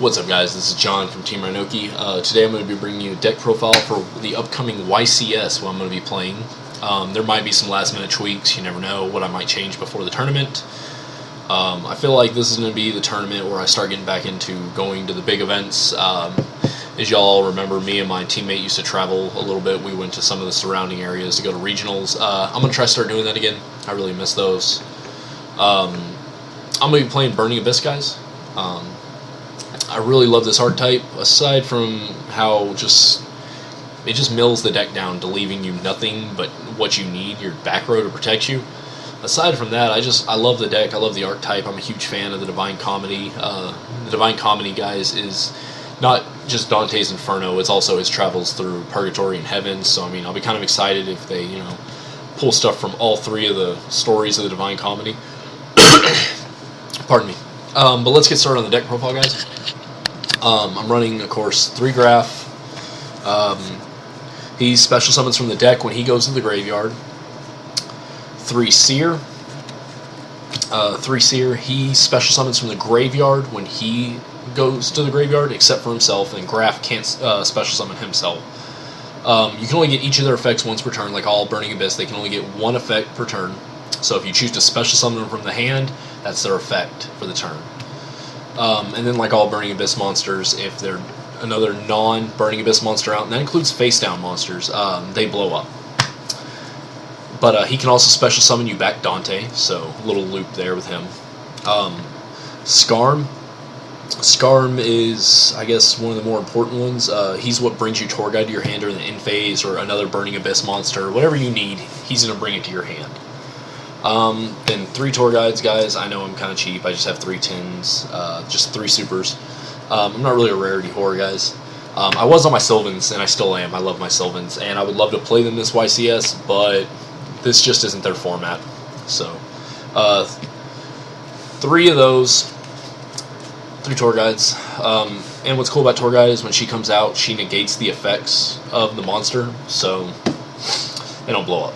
What's up, guys? This is John from Team RynOke. Today I'm going to be bringing you a deck profile for the upcoming YCS, what I'm going to be playing. There might be some last-minute tweaks. You never know what I might change before the tournament. I feel like this is going to be the tournament where I start getting back into going to the big events. As y'all remember, me and my teammate used to travel a little bit. We went to some of the surrounding areas to go to regionals. I'm going to try to start doing that again. I really miss those. I'm going to be playing Burning Abyss, guys. I really love this archetype, aside from how it just mills the deck down to leaving you nothing but what you need, your back row to protect you. Aside from that, I love the deck, I love the archetype, I'm a huge fan of the Divine Comedy. The Divine Comedy, guys, is not just Dante's Inferno, it's also his travels through Purgatory and Heaven, so I mean, I'll be kind of excited if they, pull stuff from all three of the stories of the Divine Comedy. Pardon me. But let's get started on the deck profile, guys. I'm running, of course, 3 Graph. He special summons from the deck when he goes to the graveyard. 3 Seer. 3 Seer, he special summons from the graveyard when he goes to the graveyard, except for himself, and Graph can't special summon himself. You can only get each of their effects once per turn, like all Burning Abyss. They can only get 1 effect per turn. So if you choose to special summon them from the hand, that's their effect for the turn. And then, like all Burning Abyss monsters, if they're another non-Burning Abyss monster out, and that includes face-down monsters, they blow up. But he can also special summon you back Dante, so a little loop there with him. Skarm. Skarm is, I guess, one of the more important ones. He's what brings you Tour Guide to your hand during the end phase, or another Burning Abyss monster. Whatever you need, he's going to bring it to your hand. Then 3 Tour Guides, guys. I know I'm kind of cheap. I just have 3 tins, just 3 supers. I'm not really a rarity whore, guys. I was on my Sylvans, and I still am. I love my Sylvans, and I would love to play them this YCS, but this just isn't their format. So, 3 of those, 3 Tour Guides. And what's cool about Tour Guide is when she comes out, she negates the effects of the monster, so they don't blow up.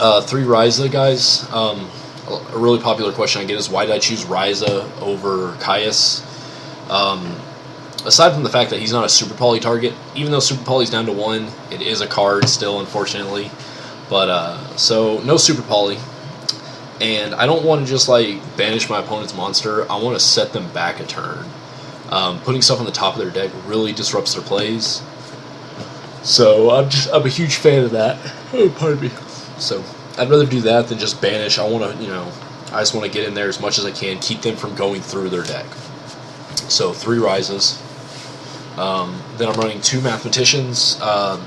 3 Ryza, guys. A really popular question I get is, why did I choose Ryza over Caius? Aside from the fact that he's not a Super Poly target, even though Super Poly's down to 1, it is a card still, unfortunately. But, so, no Super Poly. And I don't want to just, banish my opponent's monster. I want to set them back a turn. Putting stuff on the top of their deck really disrupts their plays. So, I'm a huge fan of that. Oh, pardon me. So, I'd rather do that than just banish. I want to, I just want to get in there as much as I can, keep them from going through their deck. So, 3 Rises. Then I'm running 2 Mathematicians. I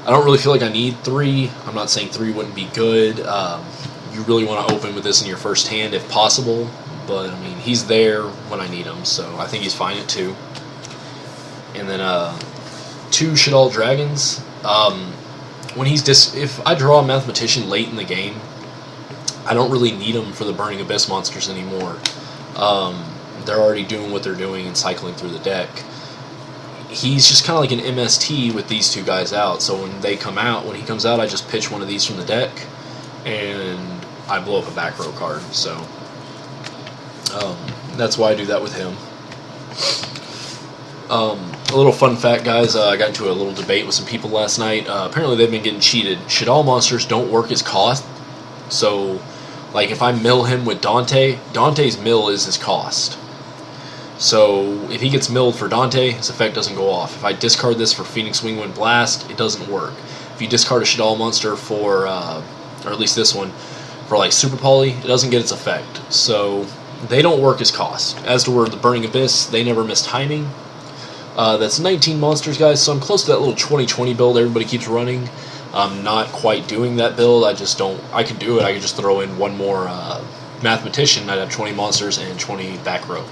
don't really feel like I need 3. I'm not saying 3 wouldn't be good. You really want to open with this in your first hand if possible. But, I mean, he's there when I need him, so I think he's fine at 2. And then 2 Shaddoll Dragons. When if I draw a Mathematician late in the game, I don't really need them for the Burning Abyss monsters anymore. They're already doing what they're doing and cycling through the deck. He's just kind of like an MST with these 2 guys out, so when he comes out, I just pitch one of these from the deck, and I blow up a back row card, so that's why I do that with him. A little fun fact, guys, I got into a little debate with some people last night. Apparently they've been getting cheated. Shaddoll monsters don't work as cost. So, if I mill him with Dante, Dante's mill is his cost. So, if he gets milled for Dante, his effect doesn't go off. If I discard this for Phoenix Wingwind Blast, it doesn't work. If you discard a Shaddoll monster for, or at least this one, for Super Poly, it doesn't get its effect. So, they don't work as cost. As to where the Burning Abyss, they never miss timing. That's 19 monsters, guys, so I'm close to that little 20-20 build everybody keeps running. I'm not quite doing that build. I could do it. I could just throw in 1 more Mathematician. I'd have 20 monsters and 20 back row.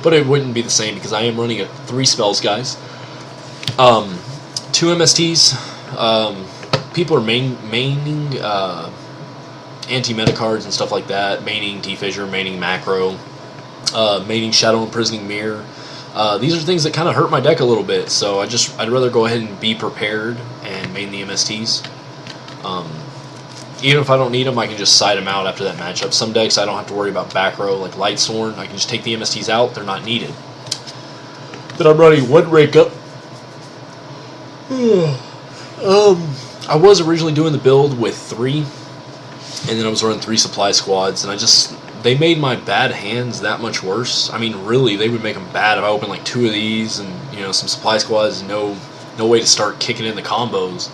But it wouldn't be the same because I am running 3 spells, guys. 2 MSTs. People are maining anti-meta cards and stuff like that. Maining Defissure, maining Macro, maining Shadow Imprisoning Mirror. These are things that kind of hurt my deck a little bit, so I'd rather go ahead and be prepared and main the MSTs. even if I don't need them, I can just side them out after that matchup. Some decks I don't have to worry about back row, like Lightsworn. I can just take the MSTs out. They're not needed. Then I'm running one rank up. I was originally doing the build with 3, and then I was running 3 supply squads, and they made my bad hands that much worse. I mean, really, they would make them bad if I opened like 2 of these and, you know, some supply squads, no way to start kicking in the combos.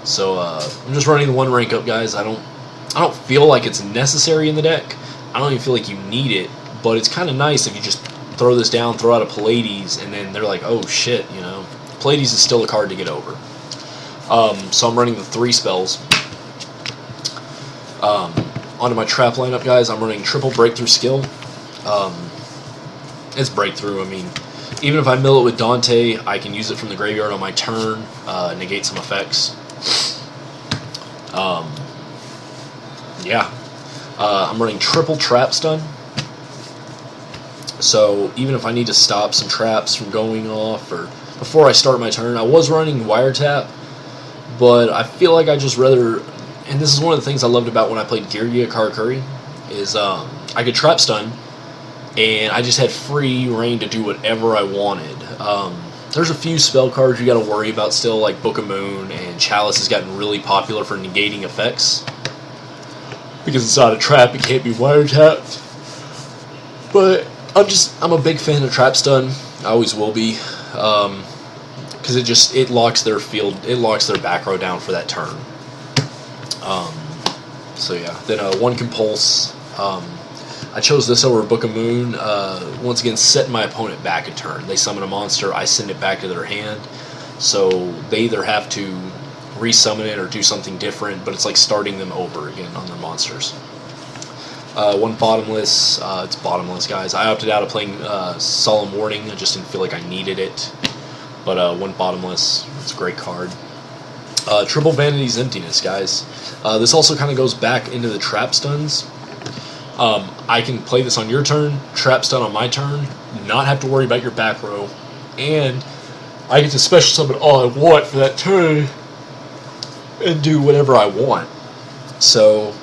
So I'm just running the 1 rank up, guys. I don't feel like it's necessary in the deck. I don't even feel like you need it, but it's kind of nice if you just throw this down, throw out a Pallades, and then they're like, oh shit, you know. Pallades is still a card to get over. So I'm running the 3 spells. Onto my trap lineup, guys, I'm running triple breakthrough skill. It's breakthrough. I mean, even if I mill it with Dante, I can use it from the graveyard on my turn, negate some effects. Yeah. I'm running triple trap stun. So even if I need to stop some traps from going off or before I start my turn, I was running wiretap, but I feel like I just rather, and this is one of the things I loved about when I played Girgia Karakuri, is I could trap stun, and I just had free reign to do whatever I wanted. There's a few spell cards you got to worry about still, like Book of Moon, and Chalice has gotten really popular for negating effects. Because it's not a trap, it can't be wiretapped. But I'm a big fan of trap stun. I always will be. Because it locks their field, it locks their back row down for that turn. So yeah, then 1 compulse. I chose this over Book of Moon. Once again, setting my opponent back a turn. They summon a monster, I send it back to their hand. So they either have to resummon it or do something different, but it's like starting them over again on their monsters. 1 bottomless. It's bottomless, guys. I opted out of playing Solemn Warning. I just didn't feel like I needed it. But 1 bottomless. It's a great card. Triple Vanity's Emptiness, guys. This also kind of goes back into the trap stuns. I can play this on your turn, trap stun on my turn, not have to worry about your back row, and I get to special summon all I want for that turn and do whatever I want. So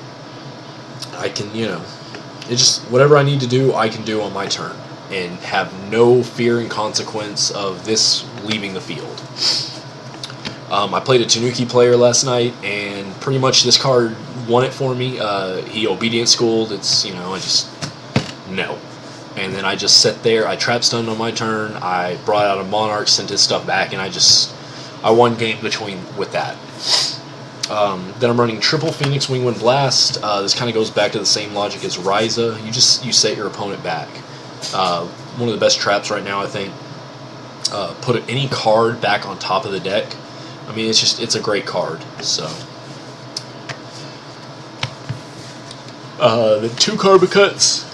I can, you know, it just, whatever I need to do, I can do on my turn and have no fear and consequence of this leaving the field. I played a Tanuki player last night, and pretty much this card won it for me. He obedient schooled. It's, you know, no. And then I just sat there, I trap stunned on my turn, I brought out a Monarch, sent his stuff back, and I won game with that. Then I'm running triple Phoenix Wingwind Blast. This kind of goes back to the same logic as Ryza. You set your opponent back. One of the best traps right now, I think. Put any card back on top of the deck. I mean, it's a great card. So the 2 Karma Cuts.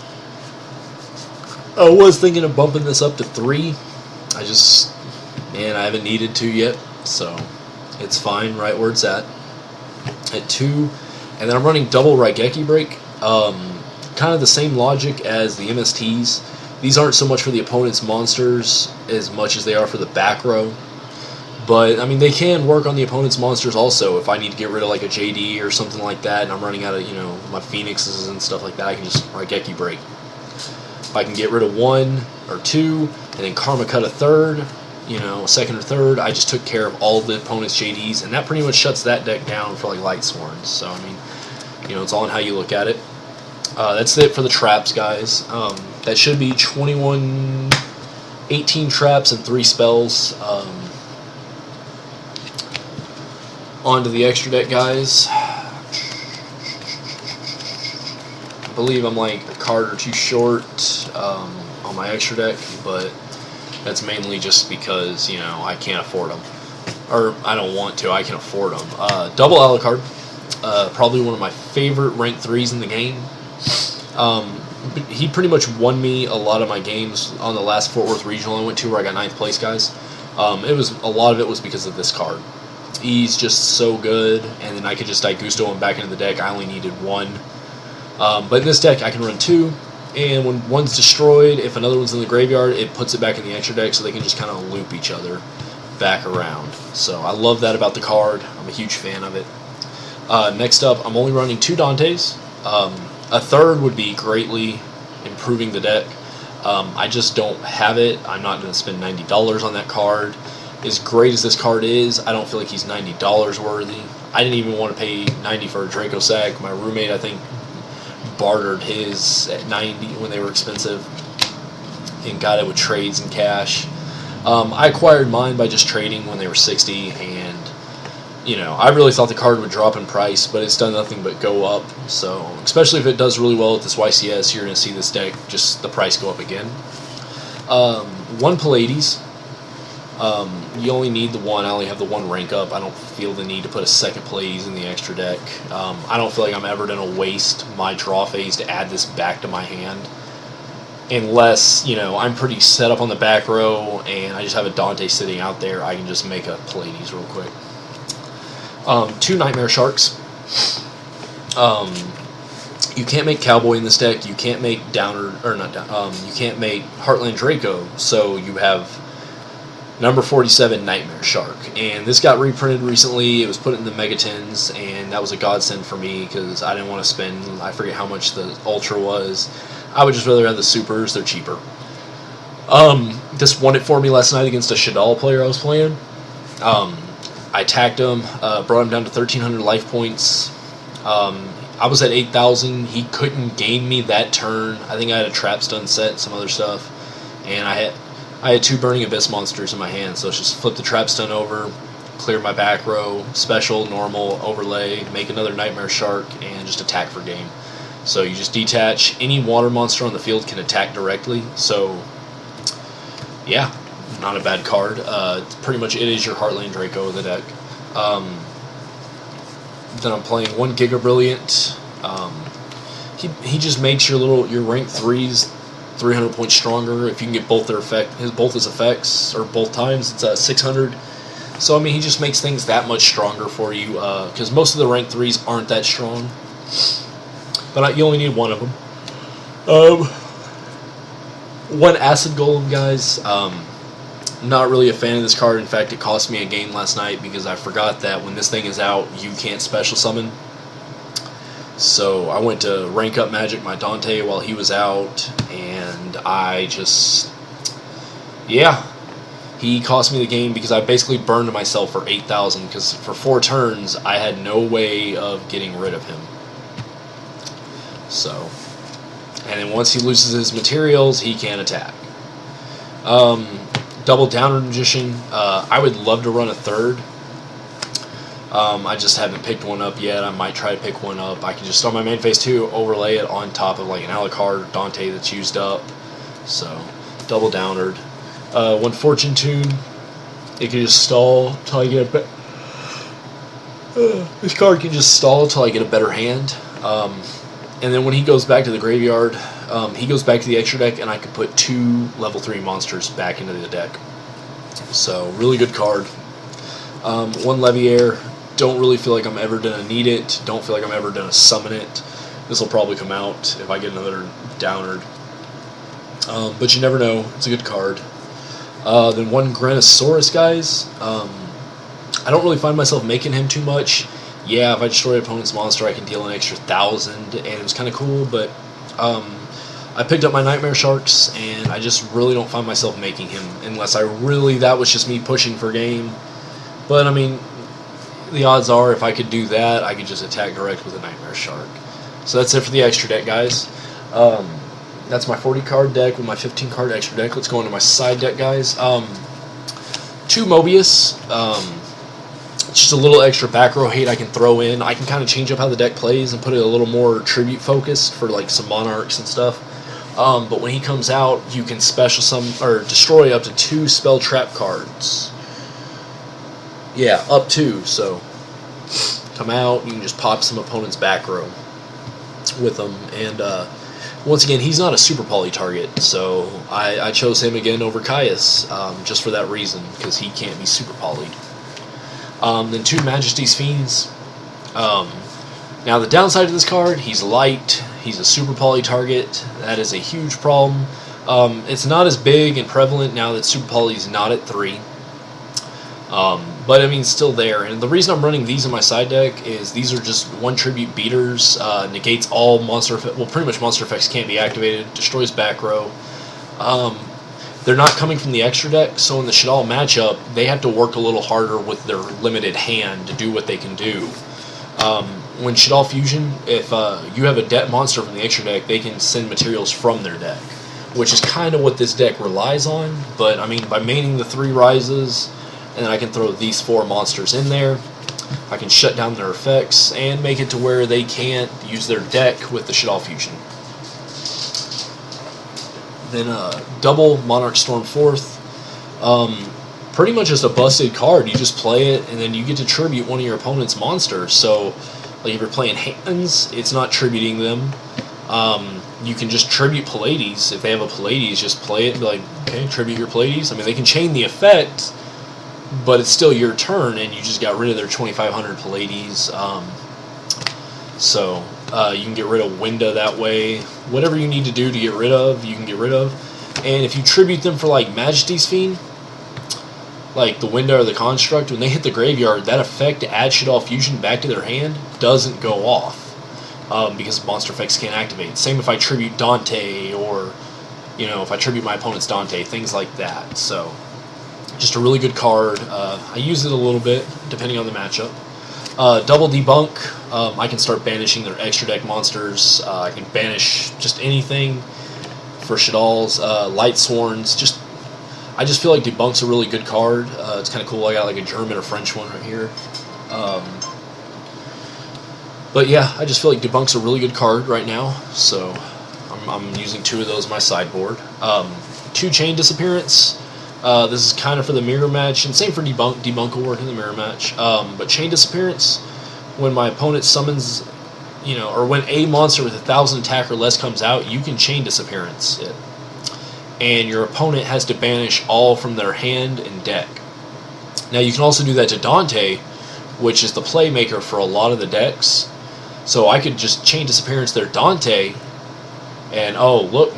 I was thinking of bumping this up to 3. I haven't needed to yet, so it's fine right where it's at 2. And then I'm running double Raigeki Break. Kind of the same logic as the MSTs. These aren't so much for the opponent's monsters as much as they are for the back row. But, I mean, they can work on the opponent's monsters also. If I need to get rid of, like, a JD or something like that, and I'm running out of, you know, my Phoenixes and stuff like that, I can just Raigeki Break. If I can get rid of 1 or 2, and then Karma Cut a 3rd, you know, 2nd or 3rd, I just took care of all the opponent's JDs, and that pretty much shuts that deck down for, like, Lightsworn. So, I mean, you know, it's all in how you look at it. That's it for the traps, guys. That should be 18 traps and 3 spells. On to the extra deck, guys. I believe I'm like a card or 2 short on my extra deck, but that's mainly just because, you know, I can't afford them. Or I don't want to, I can afford them. Double Alucard. Probably one of my favorite rank 3s in the game. He pretty much won me a lot of my games on the last Fort Worth Regional I went to where I got 9th place, guys. A lot of it was because of this card. He's just so good, and then I could just Daigusto him back into the deck. I only needed 1. But in this deck, I can run 2, and when 1's destroyed, if another one's in the graveyard, it puts it back in the extra deck, so they can just kind of loop each other back around. So I love that about the card. I'm a huge fan of it. Next up, I'm only running 2 Dantes. A third would be greatly improving the deck. I just don't have it. I'm not going to spend $90 on that card. As great as this card is, I don't feel like he's $90 worthy. I didn't even want to pay $90 for a Draco Sack. My roommate, I think, bartered his at $90 when they were expensive and got it with trades and cash. I acquired mine by just trading when they were $60, and I really thought the card would drop in price, but it's done nothing but go up. So, especially if it does really well at this YCS, you're going to see this deck, just the price go up again. 1 Pallades. You only need the 1. I only have the 1 rank up. I don't feel the need to put a second Pallades in the extra deck. I don't feel like I'm ever going to waste my draw phase to add this back to my hand. Unless, I'm pretty set up on the back row and I just have a Dante sitting out there, I can just make a Pallades real quick. 2 Nightmare Sharks. You can't make Cowboy in this deck. You can't make you can't make Heartland Draco. So you have number 47 Nightmare Shark, and this got reprinted recently. It was put in the Mega 10s, and that was a godsend for me because I didn't want to spend, I forget how much the Ultra was. I would just rather have the Supers. They're cheaper. This won it for me last night against a Shadal player I was playing. I attacked him, brought him down to 1,300 life points. I was at 8,000. He couldn't gain me that turn. I think I had a trap stun set and some other stuff, and I had 2 Burning Abyss monsters in my hand, so it's just flip the trap stun over, clear my back row, special, normal, overlay, make another Nightmare Shark, and just attack for game. So you just detach. Any water monster on the field can attack directly, so yeah, not a bad card. Pretty much it is your Heartland Draco of the deck. Then I'm playing 1 Giga Brilliant. He just makes your rank 3s 300 points stronger. If you can get both his effects, or both times, it's 600. So I mean, he just makes things that much stronger for you, because most of the rank 3s aren't that strong. But you only need 1 of them. 1 Acid Golem, guys. Not really a fan of this card. In fact, it cost me a game last night because I forgot that when this thing is out, you can't special summon. So I went to rank up Magic my Dante while he was out, and he cost me the game because I basically burned myself for 8,000 because for 4 turns I had no way of getting rid of him. So, and then once he loses his materials, he can't attack. Double Downer Magician. I would love to run a 3rd. I just haven't picked one up yet. I might try to pick one up. I can just on my main phase 2 overlay it on top of like an Alucard Dante that's used up. So double Downered. 1 Fortune Tune. It can just stall till I get a this card can just stall till I get a better hand. And then when he goes back to the graveyard, he goes back to the extra deck, and I can put 2 level 3 monsters back into the deck. So really good card. 1 Leviair. Don't really feel like I'm ever going to need it. Don't feel like I'm ever going to summon it. This will probably come out if I get another Downered. But you never know. It's a good card. Then 1 Granosaurus, guys. I don't really find myself making him too much. Yeah, if I destroy an opponent's monster, I can deal an extra 1,000, and it was kind of cool, but I picked up my Nightmare Sharks, and I just really don't find myself making him, unless that was just me pushing for game. But, I mean, the odds are if I could do that, I could just attack direct with a Nightmare Shark. So that's it for the extra deck, guys. That's my 40-card deck with my 15-card extra deck. Let's go into my side deck, guys. 2 Mobius. Just a little extra back row hate I can throw in. I can kind of change up how the deck plays and put it a little more tribute focused for like some monarchs and stuff. But when he comes out, you can special or destroy up to 2 spell trap cards. Yeah, up 2. So come out, you can just pop some opponent's back row with them. And once again, he's not a super poly target, so I chose him again over Caius just for that reason, because he can't be super polyed. Then 2 Majesty's Fiends. Now the downside of this card, he's light, he's a super poly target. That is a huge problem. It's not as big and prevalent now that super poly is not at 3. But I mean, still there. And the reason I'm running these in my side deck is these are just 1 tribute beaters, negates all monster well, pretty much monster effects can't be activated, destroys back row. They're not coming from the extra deck, so in the Shadal matchup, they have to work a little harder with their limited hand to do what they can do. When Shadal Fusion, if you have a deck monster from the extra deck, they can send materials from their deck, which is kind of what this deck relies on. But I mean, by maining the 3 rises, and then I can throw these 4 monsters in there, I can shut down their effects and make it to where they can't use their deck with the Shadal Fusion. Then double Monarch Storm 4th. Pretty much just a busted card. You just play it, and then you get to tribute one of your opponent's monsters. So, like if you're playing hands, it's not tributing them. You can just tribute Pallades. If they have a Pallades, just play it and be like, okay, tribute your Pallades. I mean, they can chain the effect, but it's still your turn, and you just got rid of their 2,500 Pallades. So you can get rid of Winda that way. Whatever you need to do to get rid of, you can get rid of. And if you tribute them for like Majesty's Fiend, like the Winda or the Construct, when they hit the graveyard, that effect to add Shadal Fusion back to their hand doesn't go off. Because monster effects can't activate. Same if I tribute Dante, or if I tribute my opponent's Dante, things like that. So just a really good card. I use it a little bit depending on the matchup. Double Debunk. I can start banishing their extra deck monsters. I can banish just anything for Shadal's. Light Sworns. I just feel like Debunk's a really good card. It's kind of cool. I got like a German or French one right here. But yeah, I just feel like Debunk's a really good card right now, so I'm using 2 of those in my sideboard. 2 Chain Disappearance. This is kind of for the mirror match, and same for Debunk. Debunk will work in the mirror match. But Chain Disappearance, when my opponent summons, or when a monster with 1,000 attack or less comes out, you can Chain Disappearance it. And your opponent has to banish all from their hand and deck. Now you can also do that to Dante, which is the playmaker for a lot of the decks. So I could just Chain Disappearance their Dante, and oh, look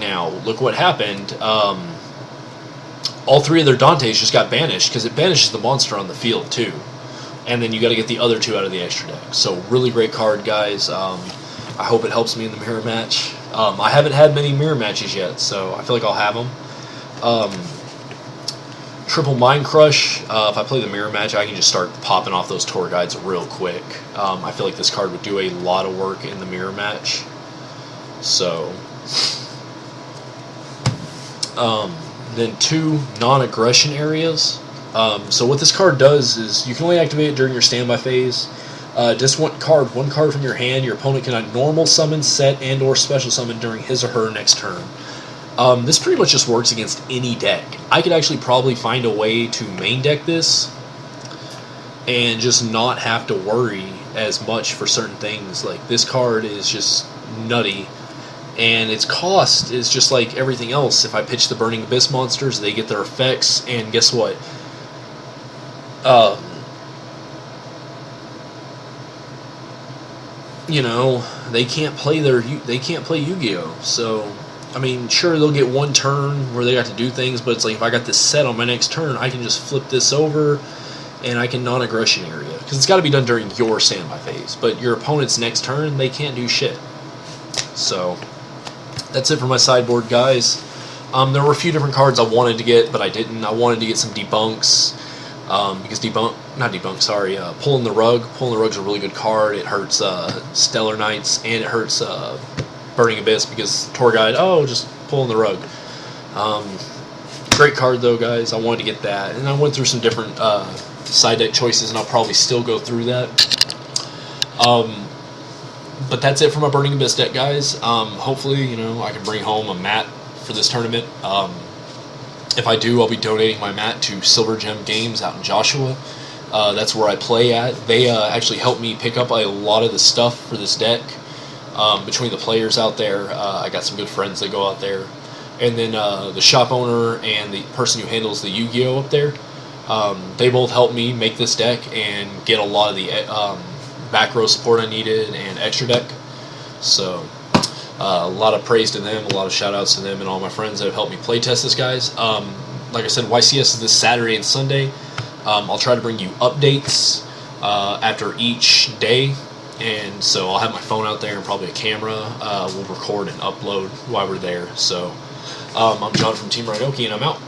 what happened. All 3 of their Dantes just got banished, because it banishes the monster on the field too. And then you got to get the other 2 out of the extra deck. So really great card, guys. I hope it helps me in the mirror match. I haven't had many mirror matches yet, so I feel like I'll have them. Triple Mind Crush. If I play the mirror match, I can just start popping off those tour guides real quick. I feel like this card would do a lot of work in the mirror match. So, then 2 non-aggression areas. So what this card does is you can only activate it during your standby phase. Just one card from your hand. Your opponent cannot normal summon, set, and or special summon during his or her next turn. This pretty much just works against any deck. I could actually probably find a way to main deck this and just not have to worry as much for certain things. Like, this card is just nutty, and its cost is just like everything else. If I pitch the Burning Abyss monsters, they get their effects, and guess what? They can't play Yu-Gi-Oh! So, I mean, sure, they'll get 1 turn where they got to do things, but it's like, if I got this set on my next turn, I can just flip this over, and I can non-aggression area. Because it's got to be done during your standby phase. But your opponent's next turn, they can't do shit. So, that's it for my sideboard, guys. There were a few different cards I wanted to get, but I didn't. I wanted to get some Debunks. Because Pulling the Rug. Pulling the Rug's a really good card. It hurts Stellar Knights, and it hurts Burning Abyss, because tour guide, just Pulling the Rug. Great card though, guys. I wanted to get that, and I went through some different side deck choices, and I'll probably still go through that. But that's it for my Burning Abyss deck, guys. Hopefully, I can bring home a mat for this tournament. If I do, I'll be donating my mat to Silver Gem Games out in Joshua. That's where I play at. They actually helped me pick up a lot of the stuff for this deck. Between the players out there, I got some good friends that go out there. And then the shop owner and the person who handles the Yu-Gi-Oh! Up there, they both helped me make this deck and get a lot of the back row support I needed and extra deck. So, a lot of praise to them, a lot of shout outs to them and all my friends that have helped me play test this, guys. Like I said, YCS is this Saturday and Sunday. I'll try to bring you updates after each day. And so I'll have my phone out there and probably a camera. We'll record and upload while we're there. So I'm John from Team RynOke, and I'm out.